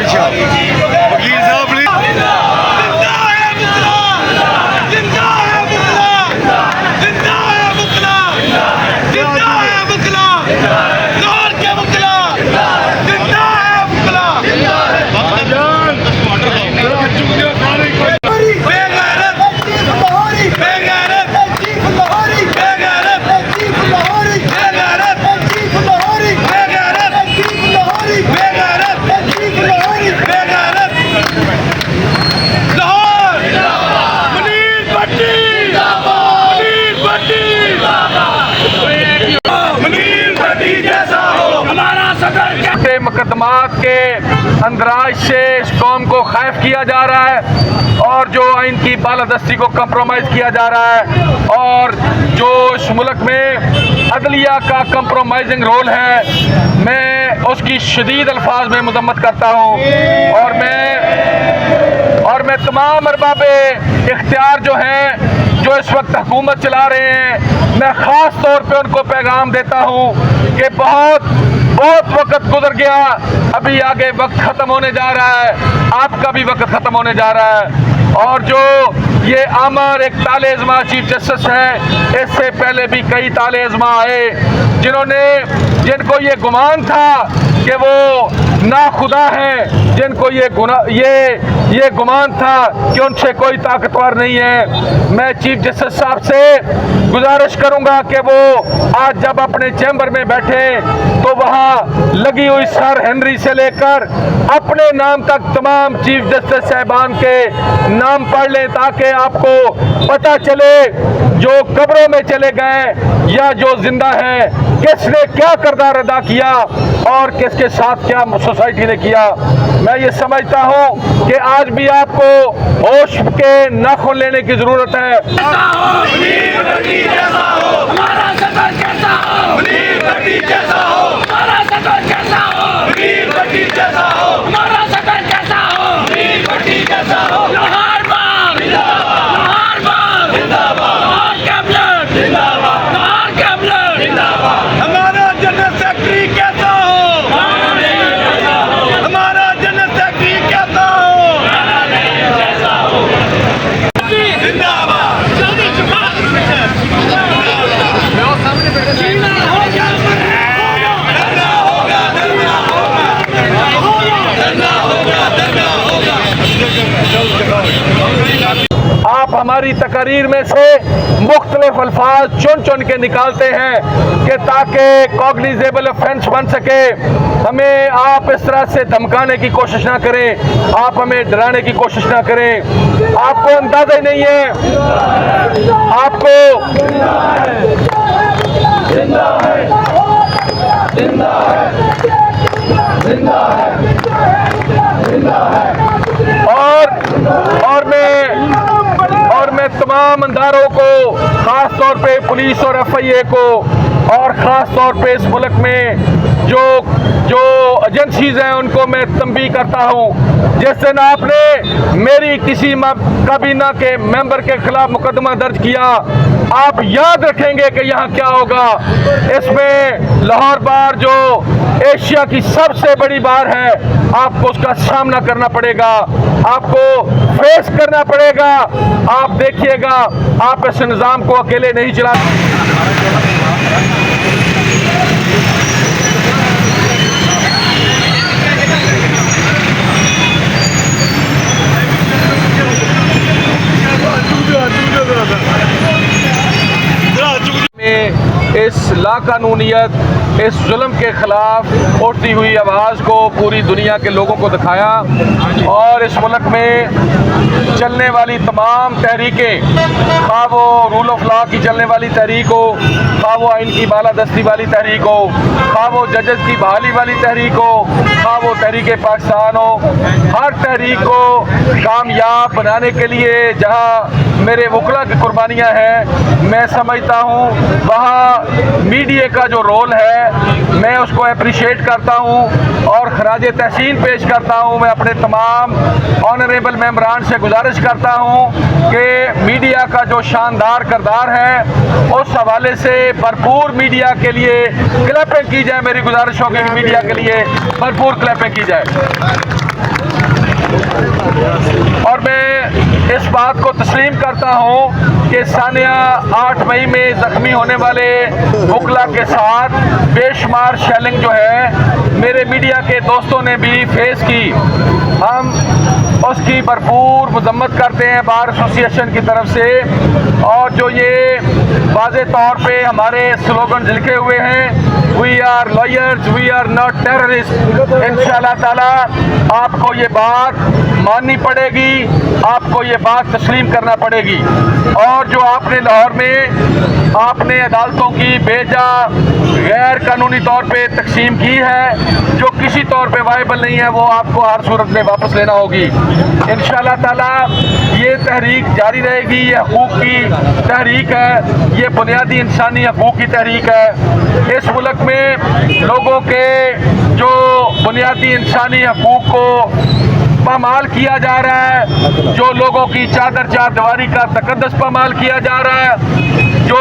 पीछे वकील साहब मुकदमात के अंदराज से इस कौम को खैफ किया जा रहा है और जो आइन की बालादस्ती को कंप्रोमाइज़ किया जा रहा है और जो इस मुल्क में अदलिया का कंप्रोमाइजिंग रोल है, मैं उसकी शदीद अल्फाज में मजम्मत करता हूँ। और मैं तमाम अरबाबे इख्तियार जो हैं, जो इस वक्त हुकूमत चला रहे हैं, मैं ख़ास तौर पे उनको पैगाम देता हूँ कि बहुत वक्त गुजर गया, अभी आगे वक्त ख़त्म होने जा रहा है, आपका भी वक्त ख़त्म होने जा रहा है। और जो ये आमर एक ताले-इज़्मा चीफ जस्टिस है, इससे पहले भी कई ताले-इज़्मा आए जिनको ये गुमान था कि वो नाखुदा हैं, जिनको ये गुमान था कि उनसे कोई ताकतवर नहीं है। मैं चीफ जस्टिस साहब से गुजारिश करूंगा कि वो आज जब अपने चैम्बर में बैठे तो वहाँ लगी हुई सर हेनरी से लेकर अपने नाम तक तमाम चीफ जस्टिस साहबान के नाम पढ़ लें, ताकि आपको पता चले जो कब्रों में चले गए या जो जिंदा हैं, किसने क्या किरदार अदा किया और किसके साथ क्या सोसाइटी ने किया। मैं ये समझता हूँ कि आज भी आपको होश के नाखून लेने की जरूरत है। आप हमारी तकरीर में से मुख्तलिफ अल्फाज चुन के निकालते हैं कि ताकि कॉग्निजेबल ऑफेंस बन सके। हमें आप इस तरह से धमकाने की कोशिश ना करें, आप हमें डराने की कोशिश ना करें। आपको अंदाजा ही नहीं है, आपको और मैं तमाम अंधारों को, खास तौर पे पुलिस और FIA को, और ख़ास तौर पे इस मुल्क में जो एजेंसीज हैं उनको मैं तंबीह करता हूँ। जिस दिन आपने मेरी किसी काबीना के मेंबर के खिलाफ मुकदमा दर्ज किया, आप याद रखेंगे कि यहाँ क्या होगा। इसमें लाहौर बार जो एशिया की सबसे बड़ी बार है, आपको उसका सामना करना पड़ेगा, आपको फेस करना पड़ेगा। आप देखिएगा, आप इस निज़ाम को अकेले नहीं चला। इस लाकानूनियत, इस जुल्म के खिलाफ उठती हुई आवाज़ को पूरी दुनिया के लोगों को दिखाया और इस मुल्क में चलने वाली तमाम तहरीकें, खा वो रूल ऑफ लॉ की चलने वाली तहरीक हो, खा वो आइन की बालादस्ती वाली तहरीक हो, खा वो जजेस की बहाली वाली तहरीक हो, खा वो तहरीक पाकिस्तान हो, हर तहरीक को कामयाब बनाने के लिए जहाँ मेरे वकला की कुर्बानियाँ हैं, मैं समझता हूँ वहाँ मीडिया का जो रोल है मैं उसको अप्रिशिएट करता हूँ और खराज तहसीन पेश करता हूँ। मैं अपने तमाम ऑनरेबल मेंबरान से गुजारिश करता हूँ कि मीडिया का जो शानदार किरदार है उस हवाले से भरपूर मीडिया के लिए क्लैपिंग की जाए। मेरी गुजारिश होगी कि मीडिया के लिए भरपूर क्लैपिंग की जाए। और मैं इस बात को तस्लीम करता हूँ कि सानिया 8 मई में ज़ख्मी होने वाले वकला के साथ बेशुमार शेलिंग जो है मेरे मीडिया के दोस्तों ने भी फेस की। हम उसकी भरपूर मजम्मत करते हैं बार एसोसिएशन की तरफ से। और जो ये वाज़े तौर पे हमारे स्लोगन लिखे हुए हैं, we are lawyers, we are not terrorist, इंशाअल्लाह ताला आपको ये बात माननी पड़ेगी, आपको ये बात तस्लीम करना पड़ेगी। और जो आपने लाहौर में आपने अदालतों की बेजा गैर कानूनी तौर पे तकसीम की है, जो किसी तौर पे वायबल नहीं है, वो आपको हर सूरत में वापस लेना होगी। इंशाअल्लाह ताला ये तहरीक जारी रहेगी। ये हकूक़ की तहरीक है, ये बुनियादी इंसानी हकूक़ की तहरीक है। इस मुल्क में लोगों के जो बुनियादी इंसानी हकूक़ को पामाल किया जा रहा है, जो लोगों की चादर चारदीवारी का तकद्दुस पामाल किया जा रहा है, जो